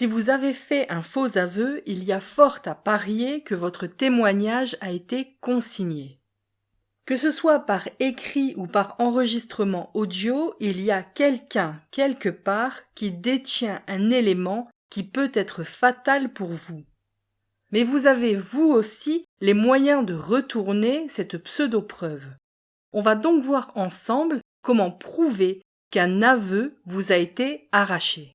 Si vous avez fait un faux aveu, il y a fort à parier que votre témoignage a été consigné. Que ce soit par écrit ou par enregistrement audio, il y a quelqu'un, quelque part, qui détient un élément qui peut être fatal pour vous. Mais vous avez, vous aussi, les moyens de retourner cette pseudo-preuve. On va donc voir ensemble comment prouver qu'un aveu vous a été arraché.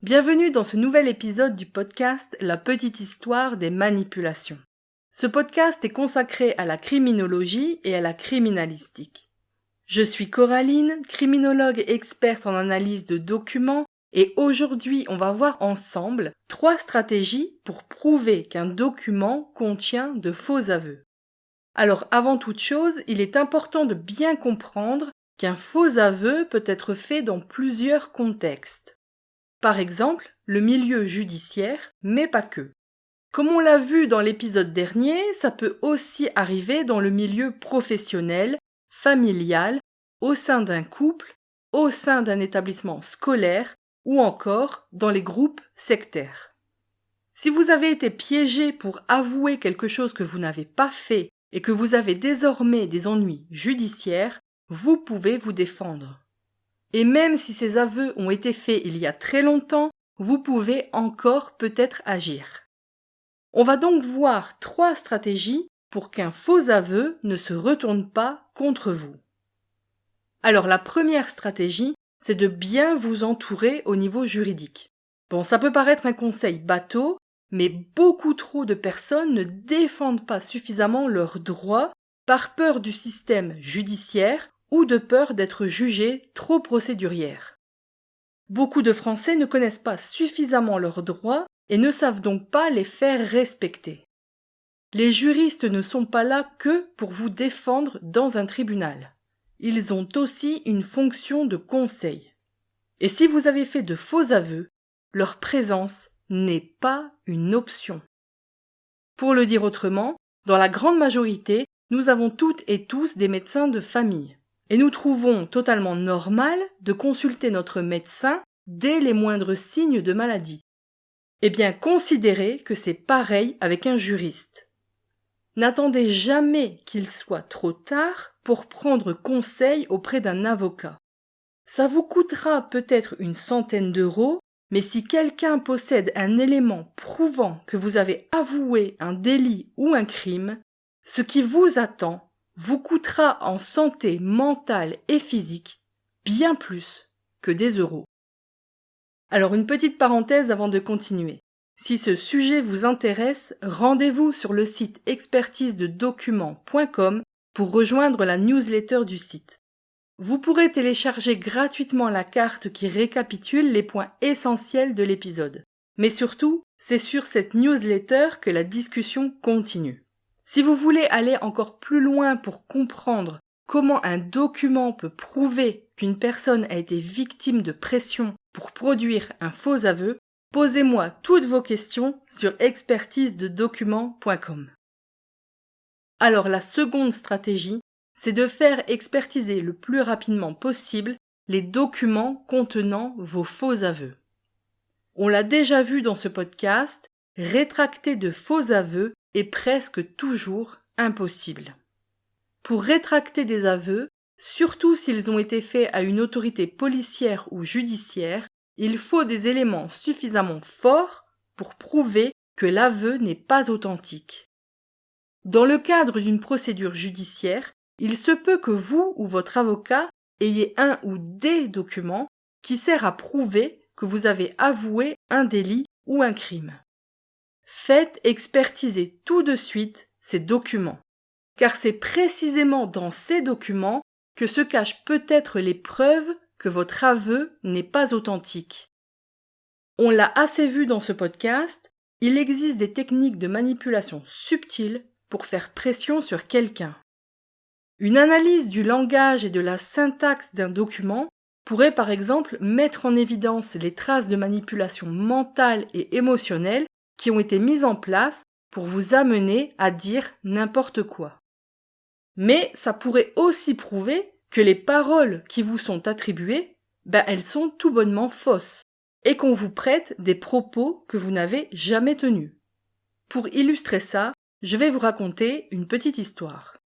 Bienvenue dans ce nouvel épisode du podcast La petite histoire des manipulations. Ce podcast est consacré à la criminologie et à la criminalistique. Je suis Coraline, criminologue experte en analyse de documents, et aujourd'hui on va voir ensemble 3 stratégies pour prouver qu'un document contient de faux aveux. Alors avant toute chose, il est important de bien comprendre qu'un faux aveu peut être fait dans plusieurs contextes. Par exemple, le milieu judiciaire, mais pas que. Comme on l'a vu dans l'épisode dernier, ça peut aussi arriver dans le milieu professionnel, familial, au sein d'un couple, au sein d'un établissement scolaire ou encore dans les groupes sectaires. Si vous avez été piégé pour avouer quelque chose que vous n'avez pas fait et que vous avez désormais des ennuis judiciaires, vous pouvez vous défendre. Et même si ces aveux ont été faits il y a très longtemps, vous pouvez encore peut-être agir. On va donc voir 3 stratégies pour qu'un faux aveu ne se retourne pas contre vous. Alors la première stratégie, c'est de bien vous entourer au niveau juridique. Bon, ça peut paraître un conseil bateau, mais beaucoup trop de personnes ne défendent pas suffisamment leurs droits par peur du système judiciaire ou de peur d'être jugées trop procédurières. Beaucoup de Français ne connaissent pas suffisamment leurs droits et ne savent donc pas les faire respecter. Les juristes ne sont pas là que pour vous défendre dans un tribunal. Ils ont aussi une fonction de conseil. Et si vous avez fait de faux aveux, leur présence n'est pas une option. Pour le dire autrement, dans la grande majorité, nous avons toutes et tous des médecins de famille. Et nous trouvons totalement normal de consulter notre médecin dès les moindres signes de maladie. Eh bien, considérez que c'est pareil avec un juriste. N'attendez jamais qu'il soit trop tard pour prendre conseil auprès d'un avocat. Ça vous coûtera peut-être une centaine d'euros, mais si quelqu'un possède un élément prouvant que vous avez avoué un délit ou un crime, ce qui vous attend vous coûtera en santé mentale et physique bien plus que des euros. Alors une petite parenthèse avant de continuer. Si ce sujet vous intéresse, rendez-vous sur le site expertisededocuments.com pour rejoindre la newsletter du site. Vous pourrez télécharger gratuitement la carte qui récapitule les points essentiels de l'épisode. Mais surtout, c'est sur cette newsletter que la discussion continue. Si vous voulez aller encore plus loin pour comprendre comment un document peut prouver qu'une personne a été victime de pression pour produire un faux aveu, posez-moi toutes vos questions sur expertisededocuments.com. Alors la seconde stratégie, c'est de faire expertiser le plus rapidement possible les documents contenant vos faux aveux. On l'a déjà vu dans ce podcast, rétracter de faux aveux est presque toujours impossible. Pour rétracter des aveux, surtout s'ils ont été faits à une autorité policière ou judiciaire, il faut des éléments suffisamment forts pour prouver que l'aveu n'est pas authentique. Dans le cadre d'une procédure judiciaire, il se peut que vous ou votre avocat ayez un ou des documents qui servent à prouver que vous avez avoué un délit ou un crime. Faites expertiser tout de suite ces documents, car c'est précisément dans ces documents que se cachent peut-être les preuves que votre aveu n'est pas authentique. On l'a assez vu dans ce podcast, il existe des techniques de manipulation subtiles pour faire pression sur quelqu'un. Une analyse du langage et de la syntaxe d'un document pourrait par exemple mettre en évidence les traces de manipulation mentale et émotionnelle qui ont été mises en place pour vous amener à dire n'importe quoi. Mais ça pourrait aussi prouver que les paroles qui vous sont attribuées, elles sont tout bonnement fausses, et qu'on vous prête des propos que vous n'avez jamais tenus. Pour illustrer ça, je vais vous raconter une petite histoire.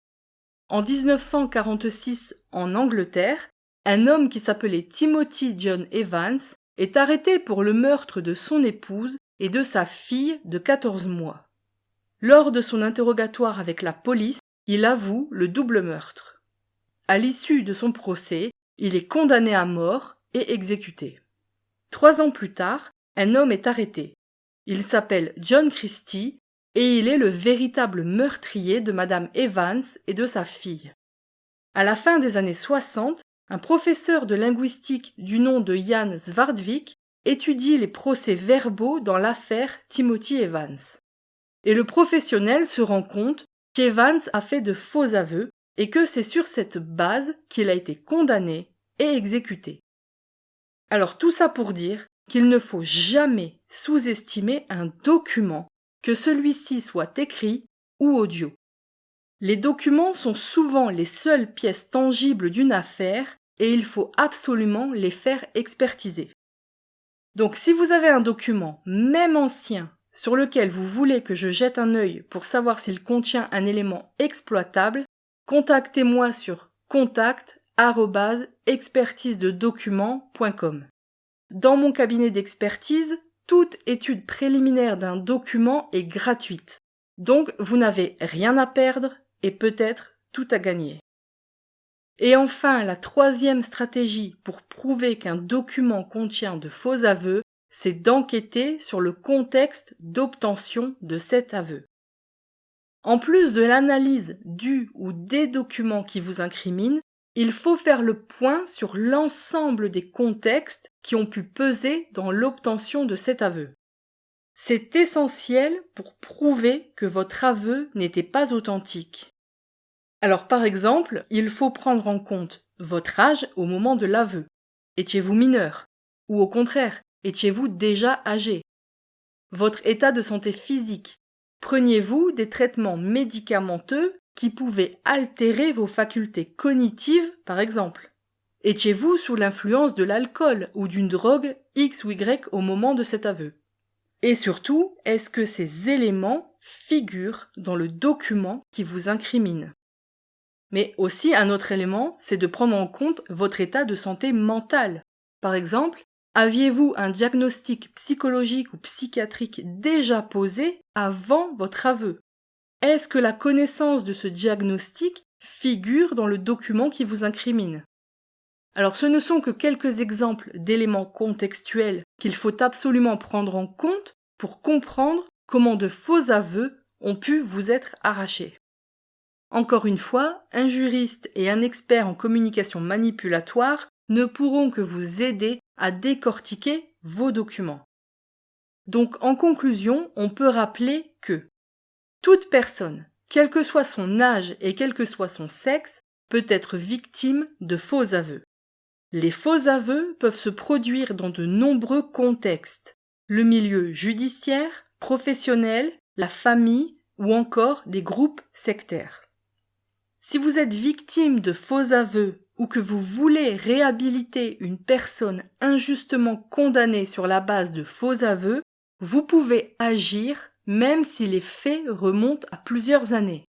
En 1946, en Angleterre, un homme qui s'appelait Timothy John Evans est arrêté pour le meurtre de son épouse et de sa fille de 14 mois. Lors de son interrogatoire avec la police, il avoue le double meurtre. À l'issue de son procès, il est condamné à mort et exécuté. 3 ans plus tard, un homme est arrêté. Il s'appelle John Christie et il est le véritable meurtrier de Madame Evans et de sa fille. À la fin des années 60, un professeur de linguistique du nom de Jan Zwartwyk étudie les procès-verbaux dans l'affaire Timothy Evans. Et le professionnel se rend compte qu'Evans a fait de faux aveux et que c'est sur cette base qu'il a été condamné et exécuté. Alors tout ça pour dire qu'il ne faut jamais sous-estimer un document, que celui-ci soit écrit ou audio. Les documents sont souvent les seules pièces tangibles d'une affaire et il faut absolument les faire expertiser. Donc si vous avez un document, même ancien, sur lequel vous voulez que je jette un œil pour savoir s'il contient un élément exploitable, contactez-moi sur contact@expertisededocuments.com. Dans mon cabinet d'expertise, toute étude préliminaire d'un document est gratuite. Donc vous n'avez rien à perdre et peut-être tout à gagner. Et enfin, la 3e stratégie pour prouver qu'un document contient de faux aveux, c'est d'enquêter sur le contexte d'obtention de cet aveu. En plus de l'analyse du ou des documents qui vous incriminent, il faut faire le point sur l'ensemble des contextes qui ont pu peser dans l'obtention de cet aveu. C'est essentiel pour prouver que votre aveu n'était pas authentique. Alors par exemple, il faut prendre en compte votre âge au moment de l'aveu. Étiez-vous mineur? Ou au contraire, étiez-vous déjà âgé? Votre état de santé physique. Preniez-vous des traitements médicamenteux qui pouvaient altérer vos facultés cognitives, par exemple? Étiez-vous sous l'influence de l'alcool ou d'une drogue X ou Y au moment de cet aveu? Et surtout, est-ce que ces éléments figurent dans le document qui vous incrimine? Mais aussi un autre élément, c'est de prendre en compte votre état de santé mentale. Par exemple, aviez-vous un diagnostic psychologique ou psychiatrique déjà posé avant votre aveu? Est-ce que la connaissance de ce diagnostic figure dans le document qui vous incrimine? Alors ce ne sont que quelques exemples d'éléments contextuels qu'il faut absolument prendre en compte pour comprendre comment de faux aveux ont pu vous être arrachés. Encore une fois, un juriste et un expert en communication manipulatoire ne pourront que vous aider à décortiquer vos documents. Donc en conclusion, on peut rappeler que toute personne, quel que soit son âge et quel que soit son sexe, peut être victime de faux aveux. Les faux aveux peuvent se produire dans de nombreux contextes, le milieu judiciaire, professionnel, la famille ou encore des groupes sectaires. Si vous êtes victime de faux aveux ou que vous voulez réhabiliter une personne injustement condamnée sur la base de faux aveux, vous pouvez agir même si les faits remontent à plusieurs années.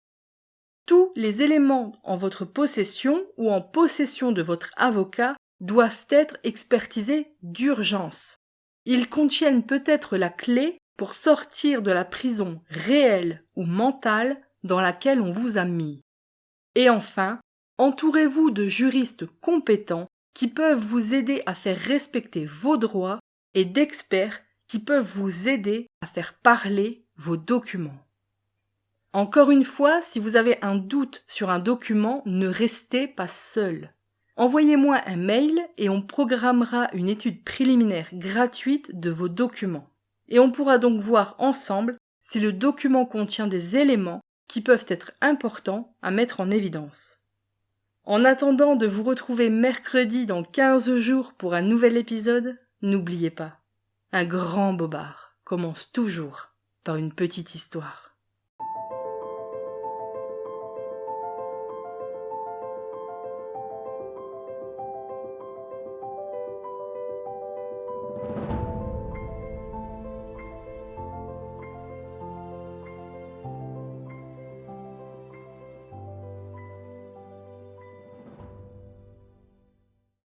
Tous les éléments en votre possession ou en possession de votre avocat doivent être expertisés d'urgence. Ils contiennent peut-être la clé pour sortir de la prison réelle ou mentale dans laquelle on vous a mis. Et enfin, entourez-vous de juristes compétents qui peuvent vous aider à faire respecter vos droits et d'experts qui peuvent vous aider à faire parler vos documents. Encore une fois, si vous avez un doute sur un document, ne restez pas seul. Envoyez-moi un mail et on programmera une étude préliminaire gratuite de vos documents. Et on pourra donc voir ensemble si le document contient des éléments qui peuvent être importants à mettre en évidence. En attendant de vous retrouver mercredi dans 15 jours pour un nouvel épisode, n'oubliez pas, un grand bobard commence toujours par une petite histoire.